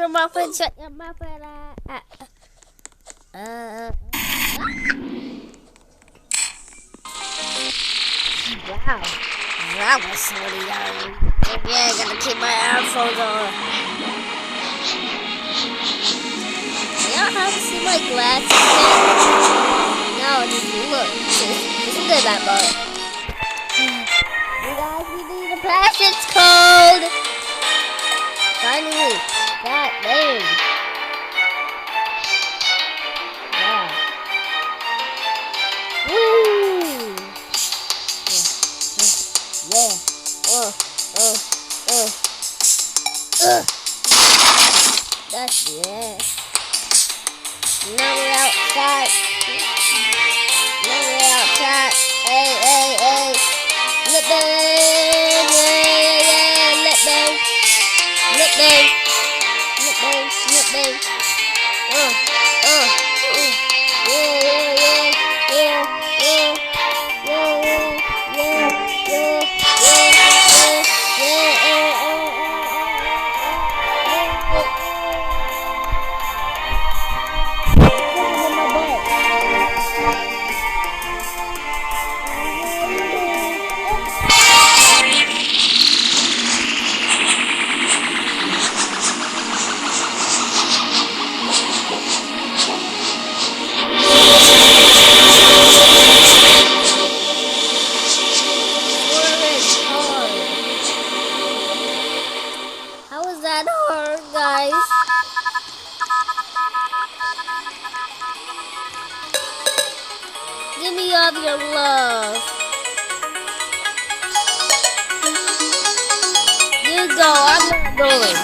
your mouth and shut your mouth and wow. That was sweaty, yeah, I gotta keep my headphones on. Y'all have to see my glasses yet? No, look. Isn't good that much? You guys, we need a patience code! Finally, that name. Yeah. Woo! Yeah. That's it. Now we're outside. Hey. Lip bang. Yeah. Lip bang. Give me all your love. You go, I'm not going.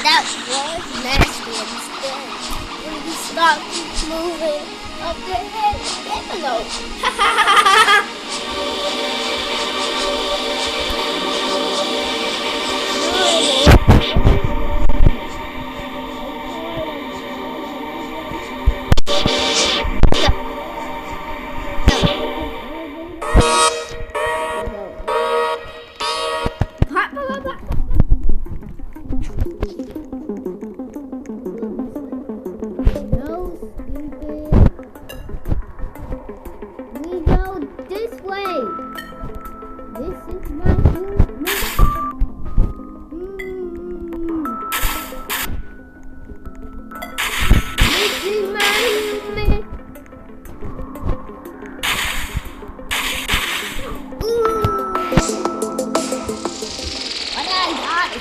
That was nasty and scary. When you stop moving up your head, below. Ha ha ha ha!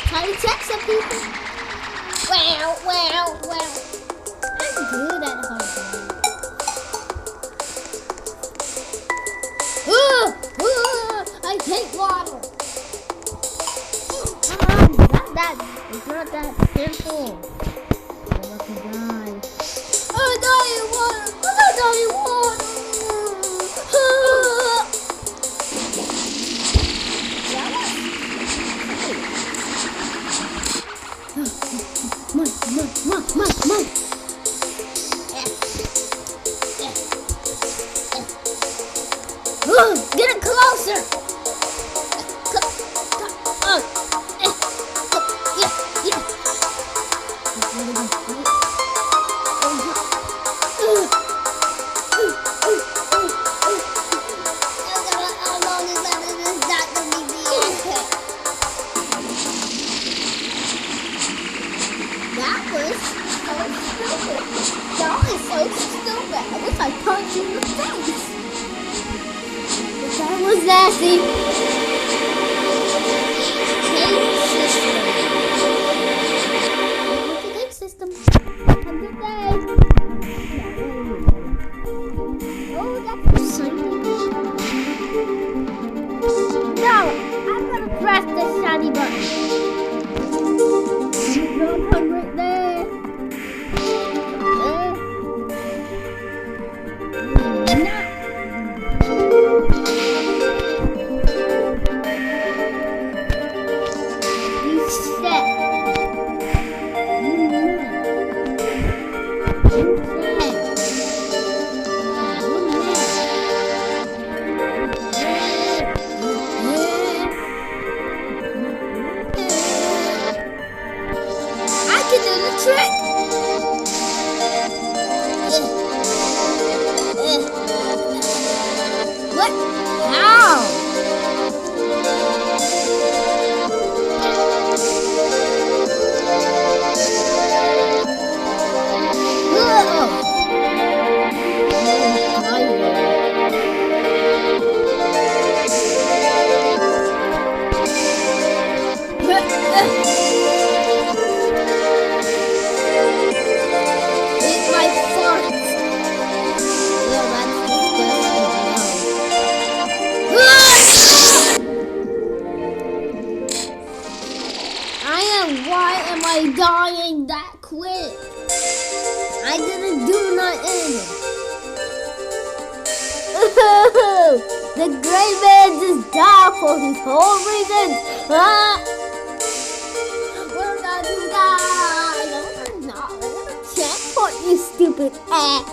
Can you check some people? Well. I'm good at hard. I hate water. It's not that simple. I'm lucky guy. I'm dying water. Move. Get it closer. nasty. Cave system. Have a good day. Oh, that's something. No, I'm gonna press the shiny button. Don't come right there. What? How? Why am I dying that quick? I didn't do nothing. The gray man just died for his whole reason. We're gonna die. No, we're not. We're gonna checkpoint, you stupid ass.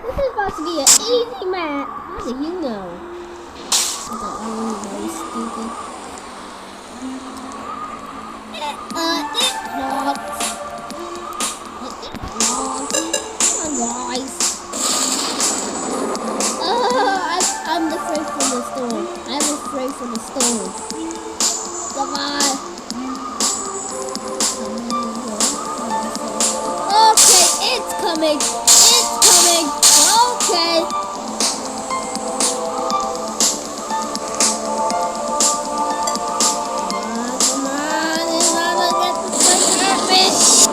Everybody get easy man. How do you know? That's very stupid. I'm afraid from the storm. I'm afraid from the storm. Come on. Okay, it's coming. It's coming. Okay. Come on, you're gonna get the fish.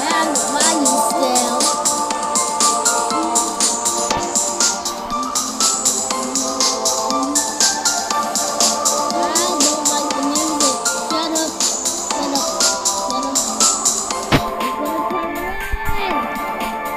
And why you still? I don't like the music. Shut up. Shut up. Shut up. It's gonna turn red.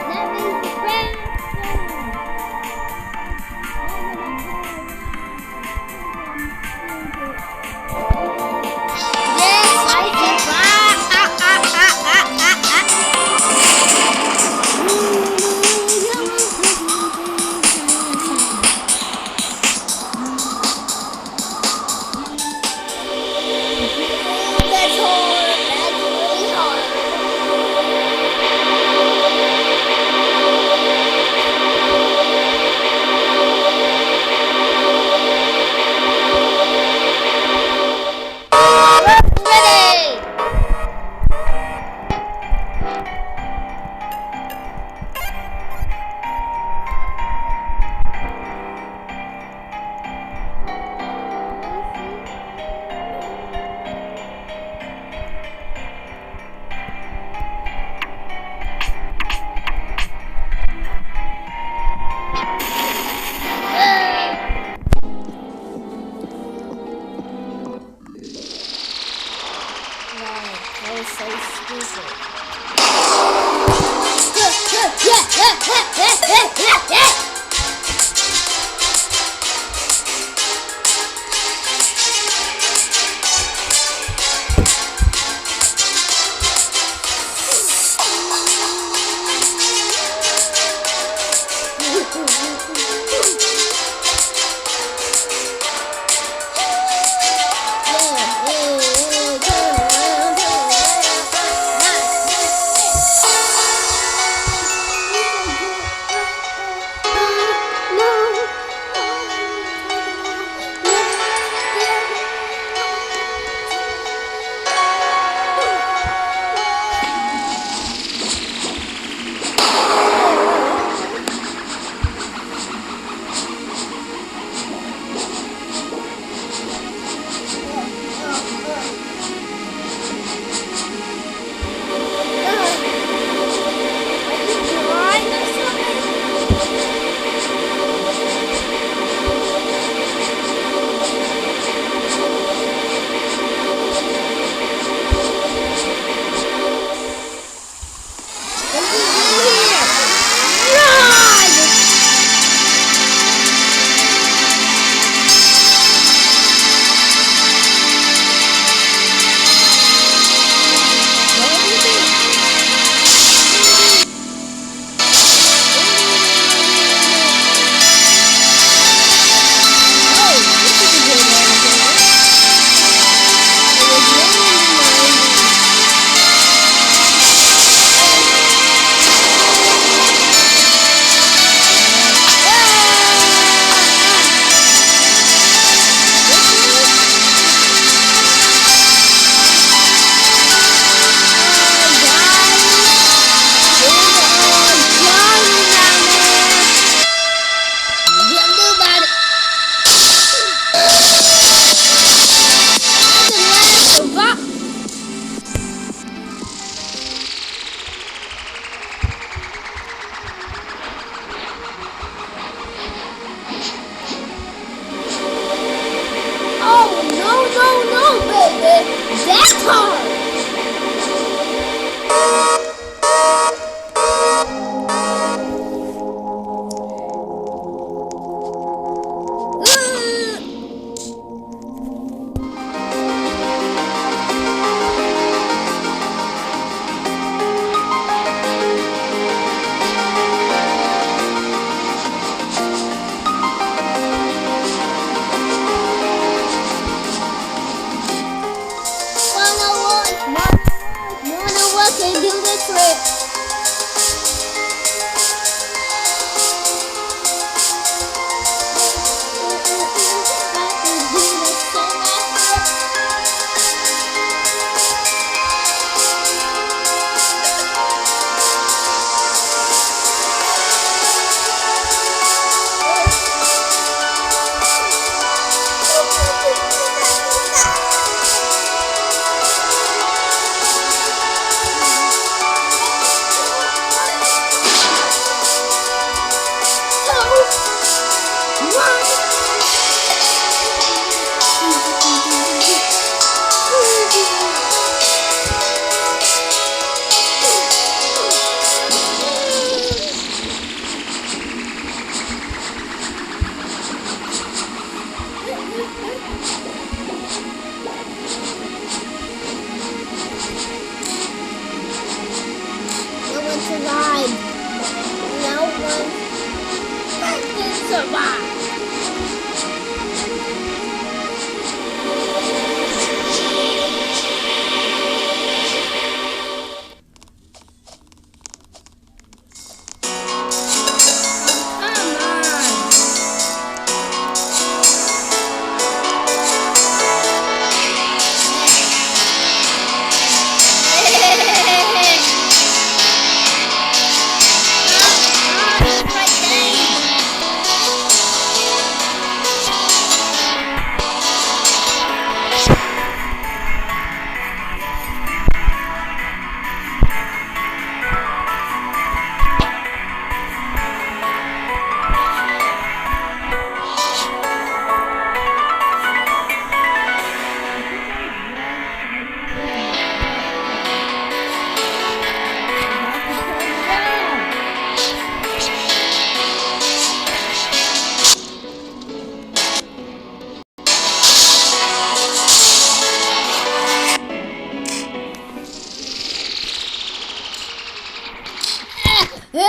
That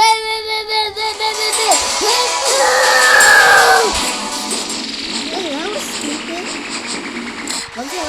was stupid. That was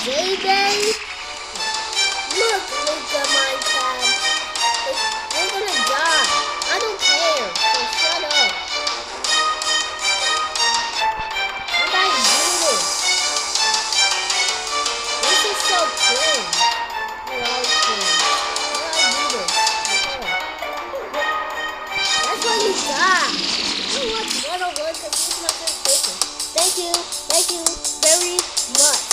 J-Bay? Look, Luca Minecraft. You're gonna die. I don't care, so shut up. How do I do this? This is so cringe. I like cringe. How do I do this? That's why you die. You know what? 101 because this is my first person. Thank you very much.